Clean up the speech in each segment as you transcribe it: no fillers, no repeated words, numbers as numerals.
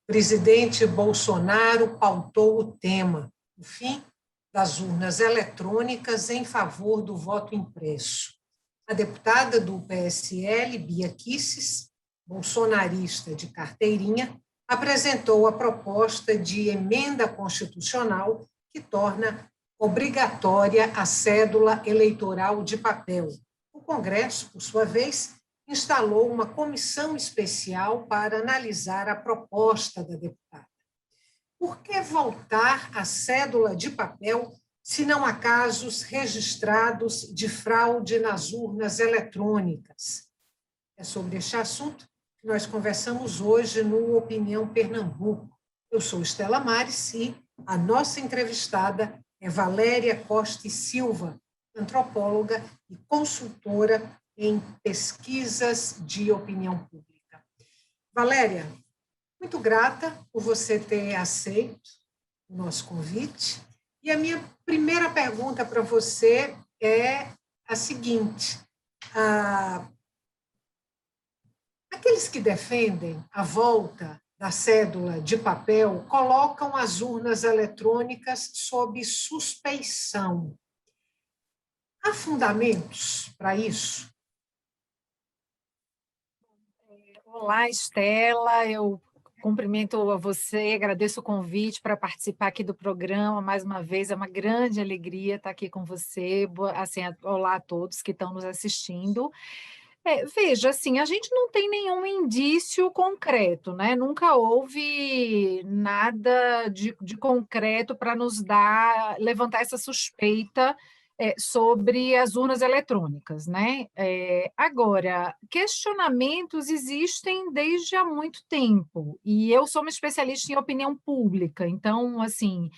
presidente Bolsonaro pautou o tema, o fim das urnas eletrônicas em favor do voto impresso. A deputada do PSL, Bia Kicis, bolsonarista de carteirinha, apresentou a proposta de emenda constitucional que torna obrigatória a cédula eleitoral de papel. O Congresso, por sua vez, instalou uma comissão especial para analisar a proposta da deputada. Por que voltar à cédula de papel se não há casos registrados de fraude nas urnas eletrônicas? É sobre este assunto que nós conversamos hoje no Opinião Pernambuco. Eu sou Estela Mares e a nossa entrevistada é Valéria Costa e Silva, antropóloga e consultora em pesquisas de opinião pública. Valéria, muito grata por você ter aceito o nosso convite. E a minha primeira pergunta para você é a seguinte: aqueles que defendem a volta da cédula de papel colocam as urnas eletrônicas sob suspeição. Há fundamentos para isso? Olá, Estela, eu cumprimento a você, agradeço o convite para participar aqui do programa, mais uma vez, é uma grande alegria estar aqui com você, assim, olá a todos que estão nos assistindo. Veja, assim, a gente não tem nenhum indício concreto, né? Nunca houve nada de concreto para nos levantar essa suspeita sobre as urnas eletrônicas, né? Agora, questionamentos existem desde há muito tempo, e eu sou uma especialista em opinião pública, então, assim,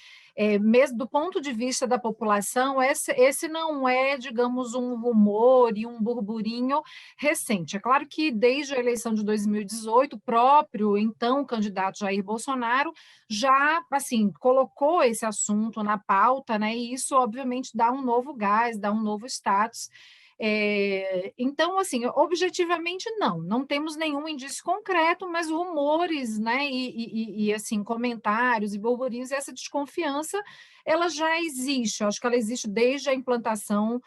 mesmo do ponto de vista da população, esse não é, digamos, um rumor e um burburinho recente. É claro que desde a eleição de 2018, o próprio então candidato Jair Bolsonaro já, assim, colocou esse assunto na pauta, né? E isso, obviamente, dá um novo gás, dá um novo status. Então, assim, objetivamente, não temos nenhum indício concreto, mas rumores, né, assim, comentários e burburinhos, essa desconfiança, ela já existe, eu acho que ela existe desde a implantação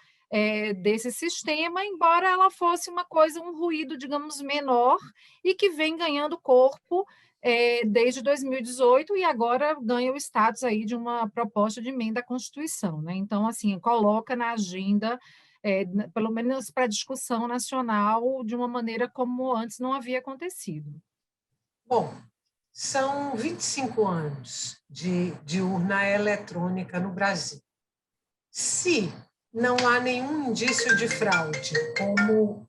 desse sistema, embora ela fosse uma coisa, um ruído, digamos, menor, e que vem ganhando corpo desde 2018 e agora ganha o status aí de uma proposta de emenda à Constituição, né? Então, assim, coloca na agenda, pelo menos para discussão nacional, de uma maneira como antes não havia acontecido. Bom, são 25 anos de urna eletrônica no Brasil. Se não há nenhum indício de fraude, como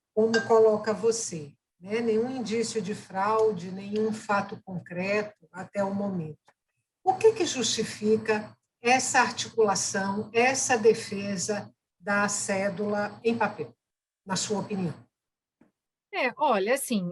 coloca você, né? Nenhum indício de fraude, nenhum fato concreto até o momento. O que justifica essa articulação, essa defesa da cédula em papel, na sua opinião? Olha, assim,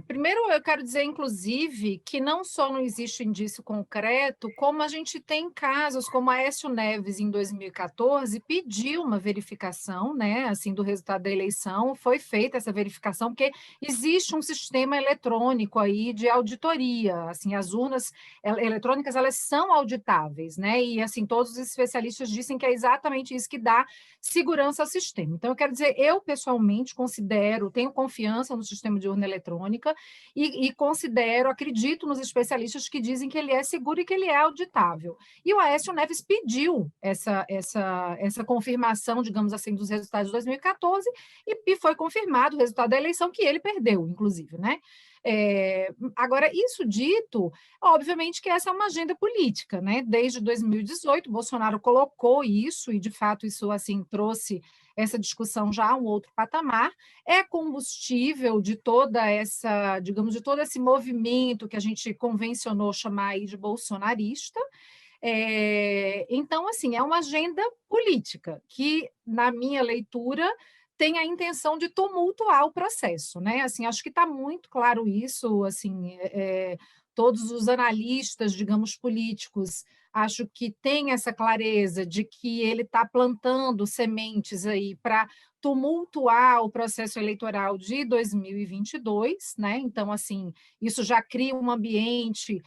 primeiro eu quero dizer, inclusive, que não só não existe indício concreto, como a gente tem casos, como a Aécio Neves, em 2014, pediu uma verificação, né, assim, do resultado da eleição, foi feita essa verificação, porque existe um sistema eletrônico aí de auditoria, assim, as urnas eletrônicas, elas são auditáveis, né, e, assim, todos os especialistas dizem que é exatamente isso que dá segurança ao sistema. Então, eu quero dizer, eu, pessoalmente, tenho confiança no sistema de urna eletrônica e considero, acredito nos especialistas que dizem que ele é seguro e que ele é auditável. E o Aécio Neves pediu essa confirmação, digamos assim, dos resultados de 2014 e foi confirmado o resultado da eleição que ele perdeu, inclusive, né? Agora, isso dito, obviamente que essa é uma agenda política, né? Desde 2018, Bolsonaro colocou isso e, de fato, isso assim trouxe essa discussão já a um outro patamar, é combustível de toda essa, digamos, de todo esse movimento que a gente convencionou chamar aí de bolsonarista. Então, assim, é uma agenda política que, na minha leitura, tem a intenção de tumultuar o processo, né? Assim, acho que está muito claro isso, assim, todos os analistas, digamos, políticos, acho que tem essa clareza de que ele está plantando sementes aí para tumultuar o processo eleitoral de 2022, né? Então, assim, isso já cria um ambiente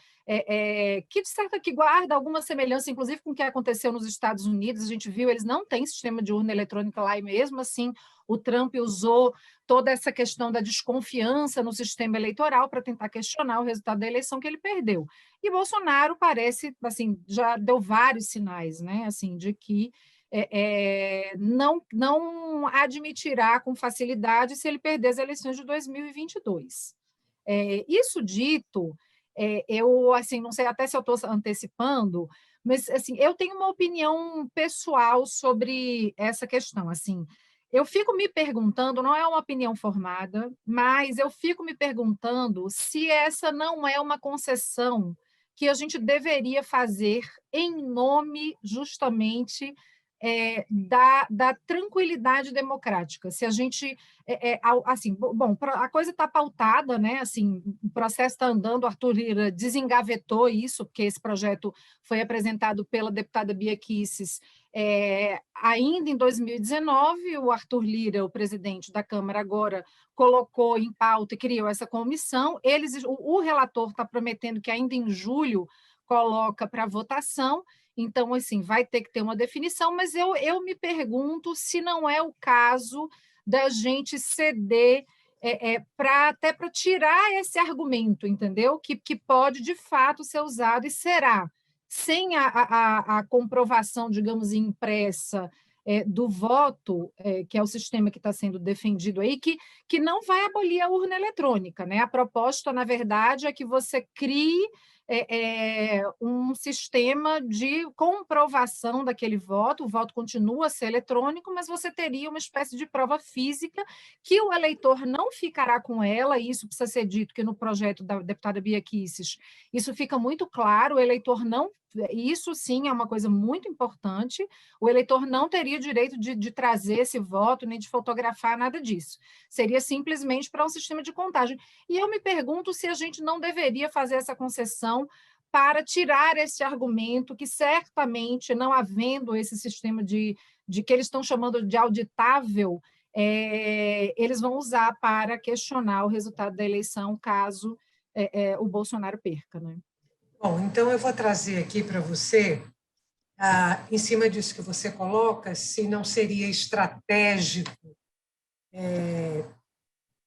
que, de certa, que guarda alguma semelhança, inclusive, com o que aconteceu nos Estados Unidos. A gente viu, eles não têm sistema de urna eletrônica lá, e mesmo assim o Trump usou toda essa questão da desconfiança no sistema eleitoral para tentar questionar o resultado da eleição que ele perdeu. E Bolsonaro parece, assim, já deu vários sinais, né, assim, de que não admitirá com facilidade se ele perder as eleições de 2022. Isso dito, eu, assim, não sei até se eu estou antecipando, mas, assim, eu tenho uma opinião pessoal sobre essa questão, assim. Eu fico me perguntando, não é uma opinião formada, mas eu fico me perguntando se essa não é uma concessão que a gente deveria fazer em nome, justamente, da tranquilidade democrática. Se a gente, assim, bom, a coisa está pautada, né? Assim, o processo está andando, o Arthur Lira desengavetou isso, porque esse projeto foi apresentado pela deputada Bia Kicis ainda em 2019. O Arthur Lira, o presidente da Câmara, agora colocou em pauta e criou essa comissão. O relator está prometendo que ainda em julho coloca para votação. Então, assim, vai ter que ter uma definição, mas eu me pergunto se não é o caso da gente ceder até para tirar esse argumento, entendeu? Que pode, de fato, ser usado e será, sem a comprovação, digamos, impressa do voto, que é o sistema que está sendo defendido aí, que não vai abolir a urna eletrônica, né? A proposta, na verdade, é que você crie um sistema de comprovação daquele voto. O voto continua a ser eletrônico, mas você teria uma espécie de prova física que o eleitor não ficará com ela, e isso precisa ser dito que no projeto da deputada Bia Kicis, isso fica muito claro, o eleitor não, isso sim é uma coisa muito importante, o eleitor não teria o direito de trazer esse voto, nem de fotografar, nada disso. Seria simplesmente para um sistema de contagem. E eu me pergunto se a gente não deveria fazer essa concessão para tirar esse argumento que, certamente, não havendo esse sistema de que eles estão chamando de auditável, eles vão usar para questionar o resultado da eleição, caso o Bolsonaro perca, né? Bom, então eu vou trazer aqui para você, em cima disso que você coloca, se não seria estratégico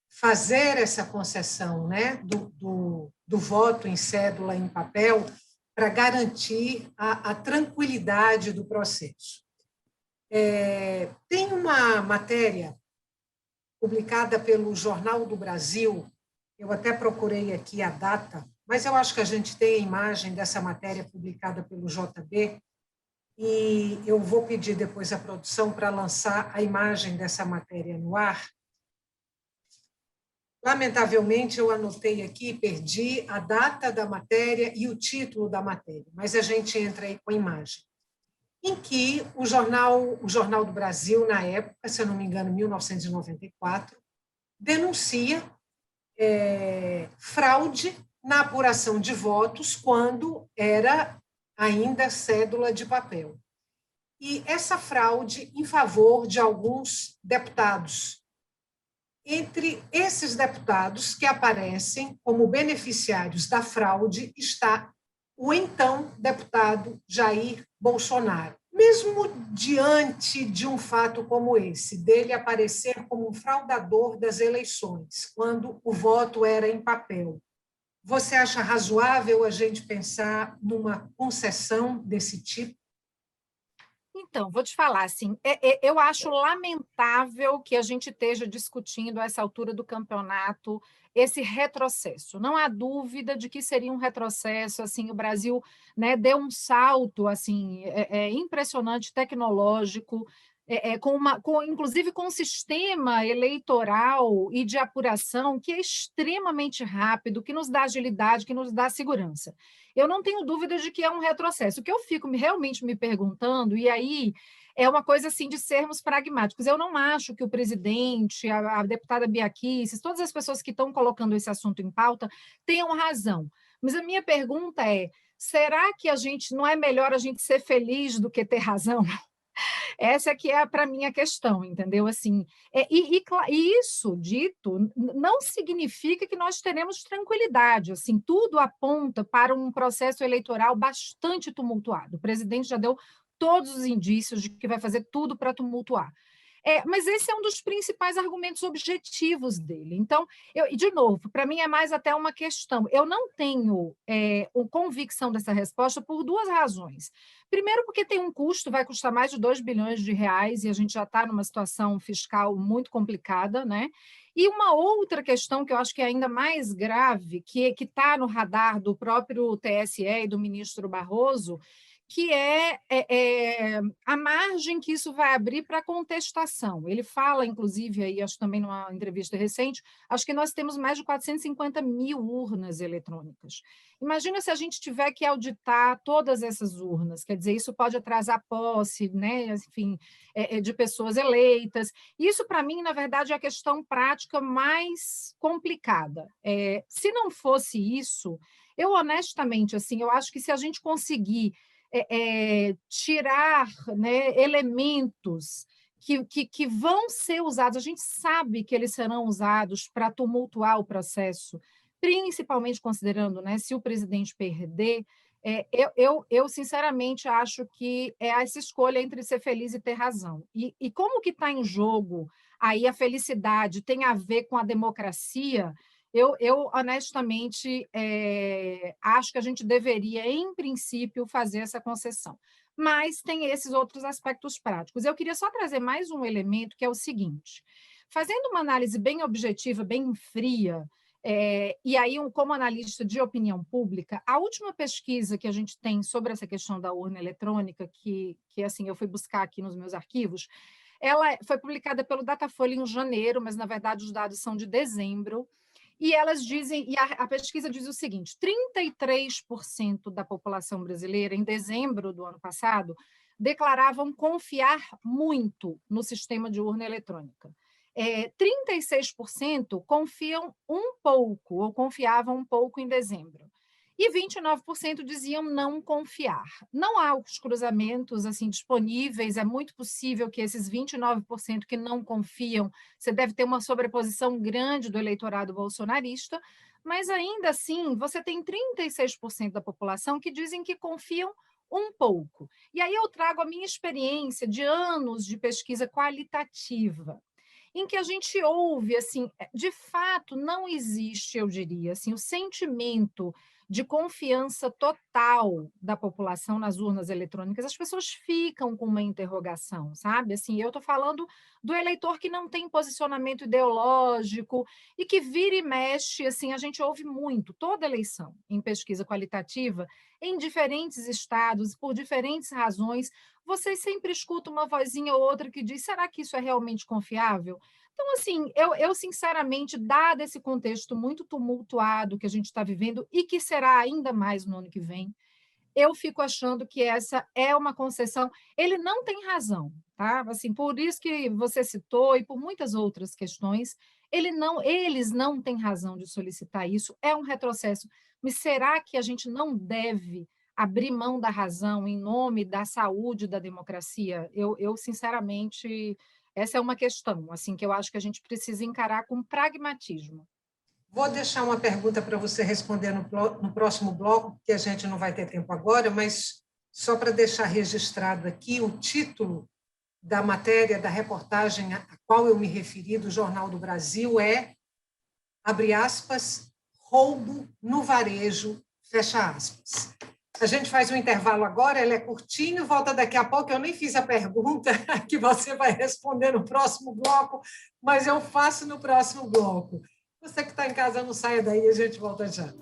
fazer essa concessão, né, do voto em cédula em papel para garantir a tranquilidade do processo. Tem uma matéria publicada pelo Jornal do Brasil, eu até procurei aqui a data, mas eu acho que a gente tem a imagem dessa matéria publicada pelo JB, e eu vou pedir depois à produção para lançar a imagem dessa matéria no ar. Lamentavelmente, eu anotei aqui, perdi a data da matéria e o título da matéria, mas a gente entra aí com a imagem, em que o Jornal do Brasil, na época, se eu não me engano, 1994, denuncia fraude na apuração de votos quando era ainda cédula de papel. E essa fraude em favor de alguns deputados. Entre esses deputados que aparecem como beneficiários da fraude está o então deputado Jair Bolsonaro. Mesmo diante de um fato como esse, dele aparecer como um fraudador das eleições, quando o voto era em papel, você acha razoável a gente pensar numa concessão desse tipo? Então, vou te falar, assim, eu acho lamentável que a gente esteja discutindo a essa altura do campeonato esse retrocesso. Não há dúvida de que seria um retrocesso, assim, o Brasil, né, deu um salto, assim, impressionante, tecnológico, inclusive com um sistema eleitoral e de apuração que é extremamente rápido, que nos dá agilidade, que nos dá segurança. Eu não tenho dúvida de que é um retrocesso. O que eu fico realmente me perguntando, e aí é uma coisa assim de sermos pragmáticos, eu não acho que o presidente, a deputada Bia Kicis, todas as pessoas que estão colocando esse assunto em pauta tenham razão. Mas a minha pergunta é, será que a gente não é melhor a gente ser feliz do que ter razão? Essa que é, para mim, a questão, entendeu? Assim, e isso dito, não significa que nós teremos tranquilidade. Assim, tudo aponta para um processo eleitoral bastante tumultuado. O presidente já deu todos os indícios de que vai fazer tudo para tumultuar. Mas esse é um dos principais argumentos objetivos dele. Então, e de novo, para mim é mais até uma questão. Eu não tenho convicção dessa resposta por duas razões. Primeiro, porque tem um custo, vai custar mais de 2 bilhões de reais, e a gente já está numa situação fiscal muito complicada, né? E uma outra questão que eu acho que é ainda mais grave, que está no radar do próprio TSE e do ministro Barroso, que a margem que isso vai abrir para contestação. Ele fala, inclusive, aí, acho também numa entrevista recente, acho que nós temos mais de 450 mil urnas eletrônicas. Imagina se a gente tiver que auditar todas essas urnas, quer dizer, isso pode atrasar a posse, né, enfim, de pessoas eleitas. Isso, para mim, na verdade, é a questão prática mais complicada. Se não fosse isso, eu honestamente, assim, eu acho que se a gente conseguir tirar, né, elementos que vão ser usados, a gente sabe que eles serão usados para tumultuar o processo, principalmente considerando, né, se o presidente perder, eu sinceramente acho que é essa escolha entre ser feliz e ter razão. E como que está em jogo aí a felicidade tem a ver com a democracia, eu honestamente, acho que a gente deveria, em princípio, fazer essa concessão. Mas tem esses outros aspectos práticos. Eu queria só trazer mais um elemento, que é o seguinte: fazendo uma análise bem objetiva, bem fria, e aí, como analista de opinião pública, a última pesquisa que a gente tem sobre essa questão da urna eletrônica, que assim, eu fui buscar aqui nos meus arquivos, ela foi publicada pelo Datafolha em janeiro, mas, na verdade, os dados são de dezembro. E elas dizem, e a pesquisa diz o seguinte: 33% da população brasileira, em dezembro do ano passado, declaravam confiar muito no sistema de urna eletrônica. 36% confiam um pouco, ou confiavam um pouco em dezembro. E 29% diziam não confiar. Não há os cruzamentos assim disponíveis, é muito possível que esses 29% que não confiam, você deve ter uma sobreposição grande do eleitorado bolsonarista, mas ainda assim você tem 36% da população que dizem que confiam um pouco. E aí eu trago a minha experiência de anos de pesquisa qualitativa, em que a gente ouve, assim, de fato, não existe, eu diria, assim, o sentimento de confiança total da população nas urnas eletrônicas. As pessoas ficam com uma interrogação, sabe? Assim, eu estou falando do eleitor que não tem posicionamento ideológico e que vira e mexe, assim, a gente ouve muito, toda eleição, em pesquisa qualitativa, em diferentes estados, por diferentes razões, vocês sempre escutam uma vozinha ou outra que diz: será que isso é realmente confiável? Então, assim, eu sinceramente, dado esse contexto muito tumultuado que a gente está vivendo e que será ainda mais no ano que vem, eu fico achando que essa é uma concessão. Ele não tem razão, tá? Assim, por isso que você citou e por muitas outras questões, eles não têm razão de solicitar isso, é um retrocesso. Mas será que a gente não deve abrir mão da razão em nome da saúde da democracia? Eu sinceramente, essa é uma questão assim que eu acho que a gente precisa encarar com pragmatismo. Vou deixar uma pergunta para você responder no próximo bloco, porque a gente não vai ter tempo agora, mas só para deixar registrado aqui, o título da matéria, da reportagem a qual eu me referi, do Jornal do Brasil, abre aspas, roubo no varejo, fecha aspas. A gente faz um intervalo agora, ele é curtinho, volta daqui a pouco. Eu nem fiz a pergunta que você vai responder no próximo bloco, mas eu faço no próximo bloco. Você que está em casa, não saia daí, a gente volta já.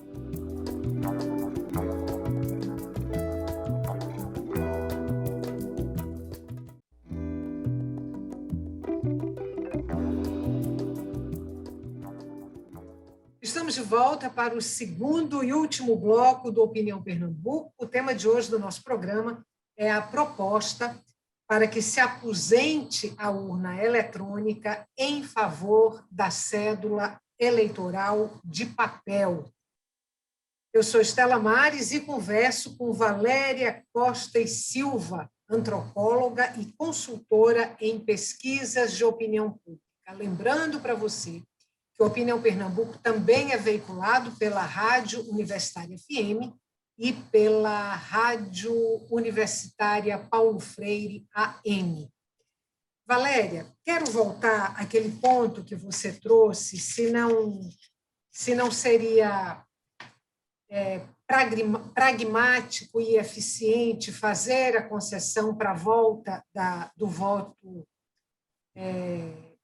Estamos de volta para o segundo e último bloco do Opinião Pernambuco. O tema de hoje do nosso programa é a proposta para que se aposente a urna eletrônica em favor da cédula eleitoral de papel. Eu sou Estela Mares e converso com Valéria Costa e Silva, antropóloga e consultora em pesquisas de opinião pública. Lembrando para você que o Opinião Pernambuco também é veiculado pela Rádio Universitária FM e pela Rádio Universitária Paulo Freire AM. Valéria, quero voltar àquele ponto que você trouxe, se não seria pragmático e eficiente fazer a concessão para a volta do voto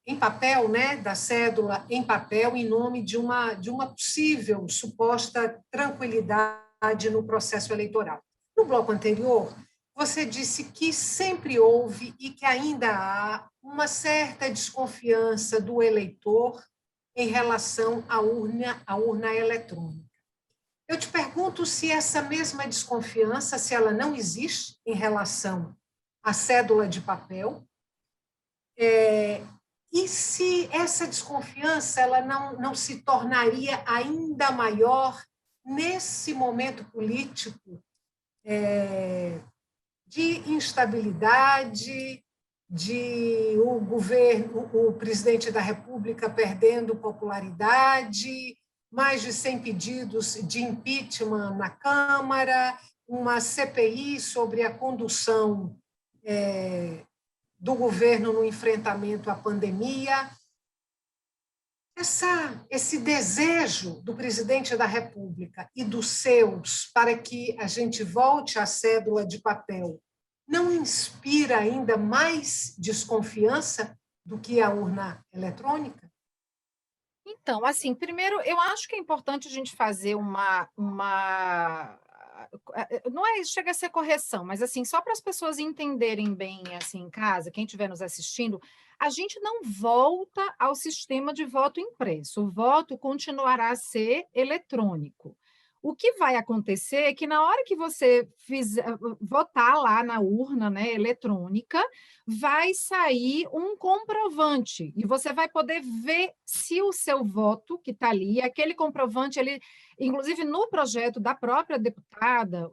em papel, né, da cédula em papel, em nome de uma possível suposta tranquilidade no processo eleitoral. No bloco anterior, você disse que sempre houve e que ainda há uma certa desconfiança do eleitor em relação à urna eletrônica. Eu te pergunto se essa mesma desconfiança, se ela não existe em relação à cédula de papel, e se essa desconfiança ela não se tornaria ainda maior nesse momento político de instabilidade, de o presidente da República perdendo popularidade, mais de 100 pedidos de impeachment na Câmara, uma CPI sobre a condução do governo no enfrentamento à pandemia. Esse desejo do presidente da República e dos seus para que a gente volte à cédula de papel não inspira ainda mais desconfiança do que a urna eletrônica? Então, assim, primeiro, eu acho que é importante a gente fazer não chega a ser correção, mas assim, só para as pessoas entenderem bem assim em casa, quem estiver nos assistindo, a gente não volta ao sistema de voto impresso. O voto continuará a ser eletrônico. O que vai acontecer é que na hora que você votar lá na urna, né, eletrônica, vai sair um comprovante e você vai poder ver se o seu voto que está ali, aquele comprovante, ele, inclusive no projeto da própria deputada,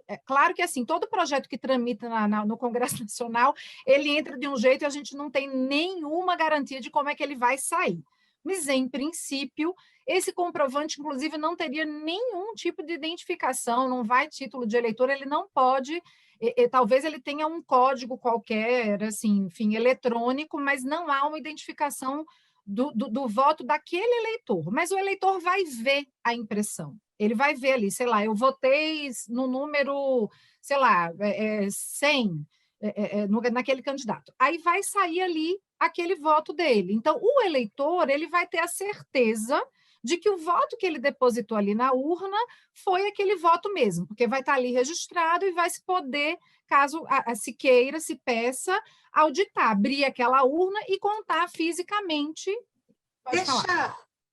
é claro que assim, todo projeto que tramita no Congresso Nacional, ele entra de um jeito e a gente não tem nenhuma garantia de como é que ele vai sair. Mas, em princípio, esse comprovante, inclusive, não teria nenhum tipo de identificação, não vai título de eleitor, ele não pode, talvez ele tenha um código qualquer, assim, enfim, eletrônico, mas não há uma identificação do voto daquele eleitor. Mas o eleitor vai ver a impressão, ele vai ver ali, sei lá, eu votei no número, sei lá, 100, naquele candidato. Aí vai sair ali aquele voto dele. Então, o eleitor ele vai ter a certeza de que o voto que ele depositou ali na urna foi aquele voto mesmo, porque vai estar ali registrado e vai se poder, caso se queira, se peça, auditar, abrir aquela urna e contar fisicamente.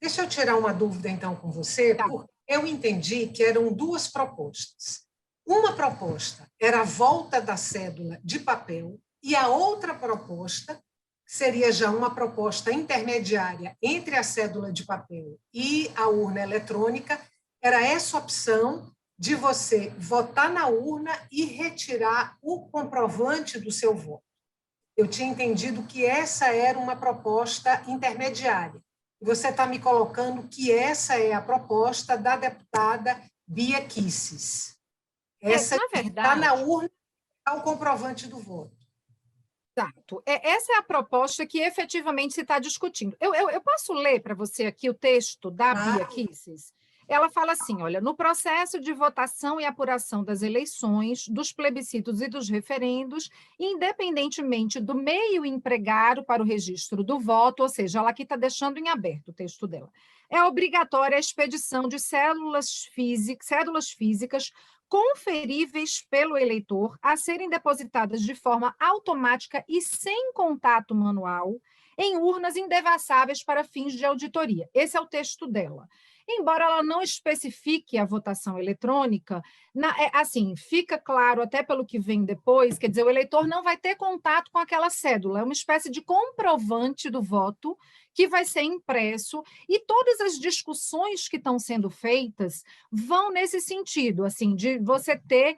Deixa eu tirar uma dúvida, então, com você, Tá. porque eu entendi que eram duas propostas. Uma proposta era a volta da cédula de papel e a outra proposta seria já uma proposta intermediária entre a cédula de papel e a urna eletrônica, era essa opção de você votar na urna e retirar o comprovante do seu voto. Eu tinha entendido que essa era uma proposta intermediária. Você está me colocando que essa é a proposta da deputada Bia Kicis. Essa está na urna, está o comprovante do voto. Exato. Essa é a proposta que efetivamente se está discutindo. Eu posso ler para você aqui o texto da Bia Kicis? Ela fala assim, olha, no processo de votação e apuração das eleições, dos plebiscitos e dos referendos, independentemente do meio empregado para o registro do voto, ou seja, ela aqui está deixando em aberto o texto dela, é obrigatória a expedição de cédulas físicas conferíveis pelo eleitor a serem depositadas de forma automática e sem contato manual em urnas indevassáveis para fins de auditoria. Esse é o texto dela. Embora ela não especifique a votação eletrônica, assim, fica claro, até pelo que vem depois, quer dizer, o eleitor não vai ter contato com aquela cédula, é uma espécie de comprovante do voto que vai ser impresso, e todas as discussões que estão sendo feitas vão nesse sentido, assim, de você ter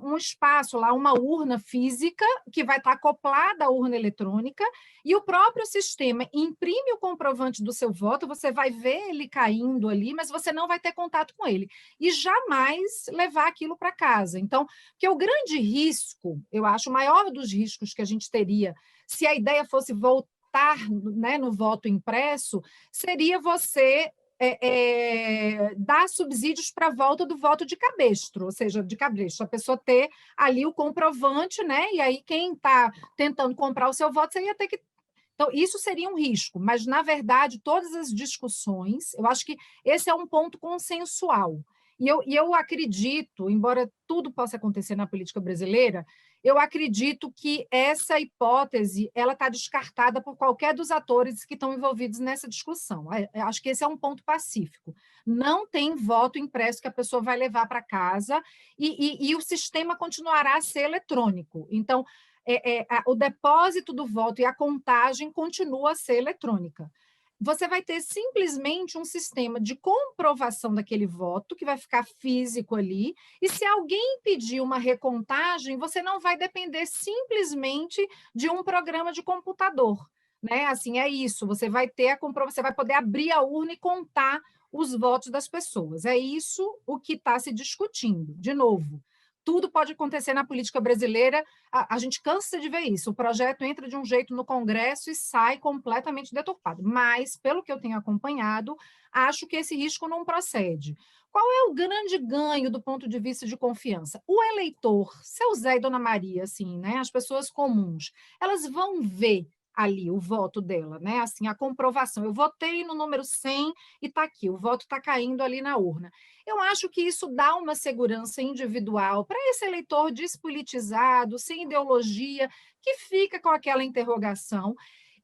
um espaço lá, uma urna física que vai estar acoplada à urna eletrônica, e o próprio sistema imprime o comprovante do seu voto, você vai ver ele caindo ali, mas você não vai ter contato com ele, e jamais levar aquilo para casa. Então, porque o grande risco, eu acho, o maior dos riscos que a gente teria, se a ideia fosse voltar, né, no voto impresso, seria você dar subsídios para a volta do voto de cabestro, ou seja, de cabresto, a pessoa ter ali o comprovante, né? E aí quem está tentando comprar o seu voto, você ia ter que... Então, isso seria um risco, mas, na verdade, todas as discussões, eu acho que esse é um ponto consensual. E eu acredito, embora tudo possa acontecer na política brasileira, eu acredito que essa hipótese ela está descartada por qualquer dos atores que estão envolvidos nessa discussão. Eu acho que esse é um ponto pacífico. Não tem voto impresso que a pessoa vai levar para casa e o sistema continuará a ser eletrônico. Então, o depósito do voto e a contagem continua a ser eletrônica. Você vai ter simplesmente um sistema de comprovação daquele voto, que vai ficar físico ali, e se alguém pedir uma recontagem, você não vai depender simplesmente de um programa de computador, né? Assim, é isso, você vai ter a comprovação, você vai poder abrir a urna e contar os votos das pessoas. É isso o que está se discutindo. De novo, tudo pode acontecer na política brasileira, a gente cansa de ver isso. O projeto entra de um jeito no Congresso e sai completamente deturpado. Mas, pelo que eu tenho acompanhado, acho que esse risco não procede. Qual é o grande ganho do ponto de vista de confiança? O eleitor, seu Zé e Dona Maria, assim, né, as pessoas comuns, elas vão ver ali o voto dela, né? Assim, a comprovação. Eu votei no número 100 e está aqui, o voto está caindo ali na urna. Eu acho que isso dá uma segurança individual para esse eleitor despolitizado, sem ideologia, que fica com aquela interrogação.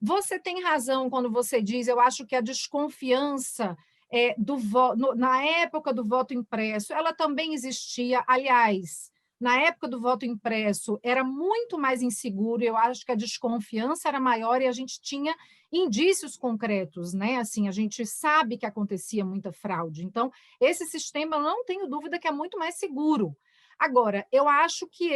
Você tem razão quando você diz, eu acho que a desconfiança na época do voto impresso, ela também existia. Aliás, na época do voto impresso, era muito mais inseguro, eu acho que a desconfiança era maior e a gente tinha indícios concretos, né? Assim, a gente sabe que acontecia muita fraude. Então, esse sistema, eu não tenho dúvida que é muito mais seguro. Agora, eu acho que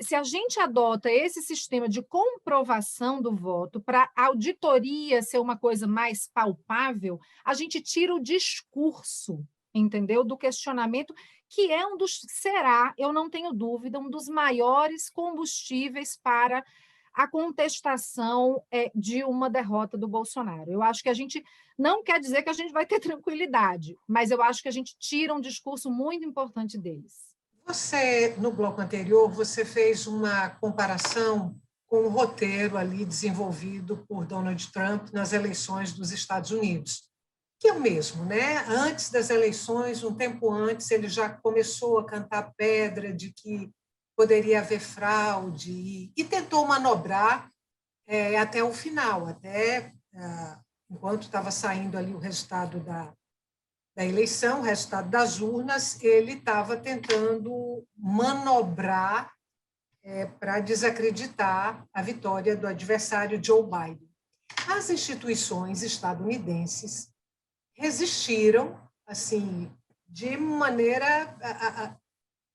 se a gente adota esse sistema de comprovação do voto para a auditoria ser uma coisa mais palpável, a gente tira o discurso, entendeu? Do questionamento, que é será, eu não tenho dúvida, um dos maiores combustíveis para a contestação de uma derrota do Bolsonaro. Eu acho que a gente não quer dizer que a gente vai ter tranquilidade, mas eu acho que a gente tira um discurso muito importante deles. Você, no bloco anterior, você fez uma comparação com o roteiro ali desenvolvido por Donald Trump nas eleições dos Estados Unidos, que é o mesmo, né? Antes das eleições, um tempo antes, ele já começou a cantar pedra de que poderia haver fraude e tentou manobrar até o final, enquanto estava saindo ali o resultado da eleição, o resultado das urnas, ele estava tentando manobrar para desacreditar a vitória do adversário Joe Biden. As instituições estadunidenses resistiram assim de maneira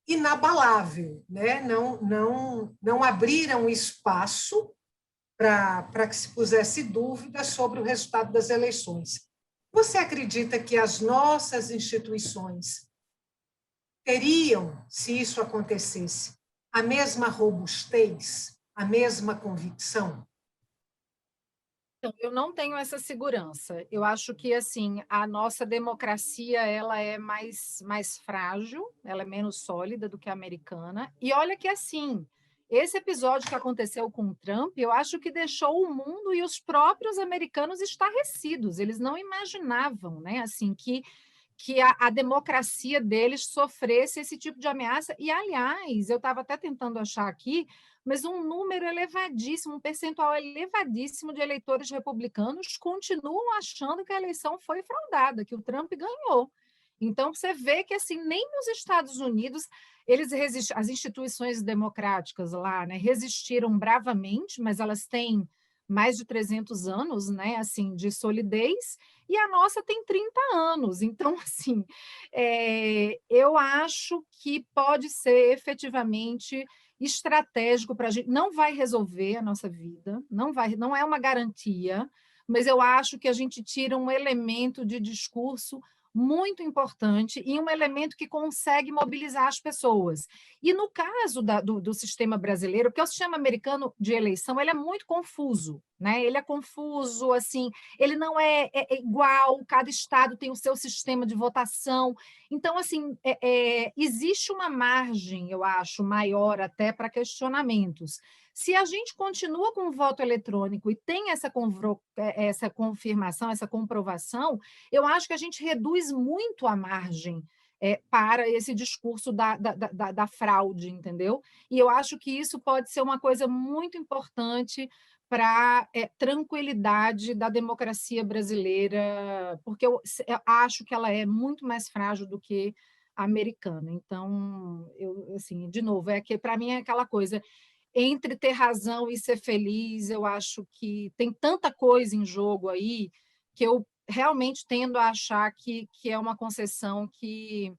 inabalável, né? Não abriram espaço para que se pusesse dúvida sobre o resultado das eleições. Você acredita que as nossas instituições teriam, se isso acontecesse, a mesma robustez, a mesma convicção? Então, eu não tenho essa segurança. Eu acho que assim a nossa democracia ela é mais frágil, ela é menos sólida do que a americana. E olha que assim, esse episódio que aconteceu com o Trump, eu acho que deixou o mundo e os próprios americanos estarrecidos. Eles não imaginavam, né, assim que a democracia deles sofresse esse tipo de ameaça. E, aliás, eu estava até tentando achar aqui, mas um número elevadíssimo, um percentual elevadíssimo de eleitores republicanos continuam achando que a eleição foi fraudada, que o Trump ganhou. Então, você vê que assim nem nos Estados Unidos as instituições democráticas lá, né, resistiram bravamente, mas elas têm mais de 300 anos, né, assim, de solidez, e a nossa tem 30 anos. Então, assim, eu acho que pode ser efetivamente estratégico para a gente. Não vai resolver a nossa vida, não é uma garantia, mas eu acho que a gente tira um elemento de discurso muito importante e um elemento que consegue mobilizar as pessoas. E no caso do sistema brasileiro, porque o sistema americano de eleição ele é muito confuso, né? Ele é confuso, assim, ele não é igual, cada estado tem o seu sistema de votação. Então, assim, existe uma margem, eu acho, maior até para questionamentos. Se a gente continua com o voto eletrônico e tem essa confirmação, essa comprovação, eu acho que a gente reduz muito a margem para esse discurso da fraude, entendeu? E eu acho que isso pode ser uma coisa muito importante para a tranquilidade da democracia brasileira, porque eu acho que ela é muito mais frágil do que a americana. Então, assim, de novo, que para mim é aquela coisa, entre ter razão e ser feliz, eu acho que tem tanta coisa em jogo aí que eu realmente tendo a achar que é uma concessão que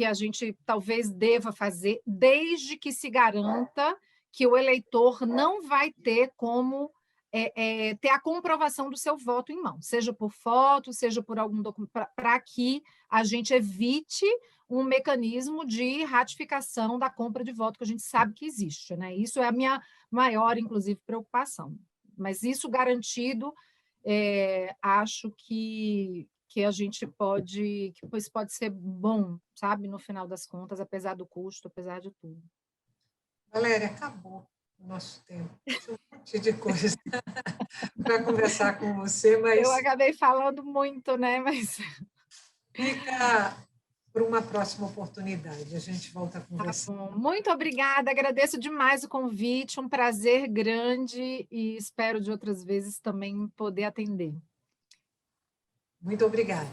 a gente talvez deva fazer, desde que se garanta que o eleitor não vai ter como ter a comprovação do seu voto em mão, seja por foto, seja por algum documento, para que a gente evite um mecanismo de ratificação da compra de voto que a gente sabe que existe, né? Isso é a minha maior, inclusive, preocupação. Mas isso garantido, acho que a gente pode, que isso pode ser bom, sabe, no final das contas, apesar do custo, apesar de tudo. Valéria, acabou o nosso tempo. Tinha um monte de coisa para conversar com você, mas eu acabei falando muito, né? Mas fica para uma próxima oportunidade. A gente volta a conversar. Tá bom. Muito obrigada, agradeço demais o convite, um prazer grande e espero de outras vezes também poder atender. Muito obrigada.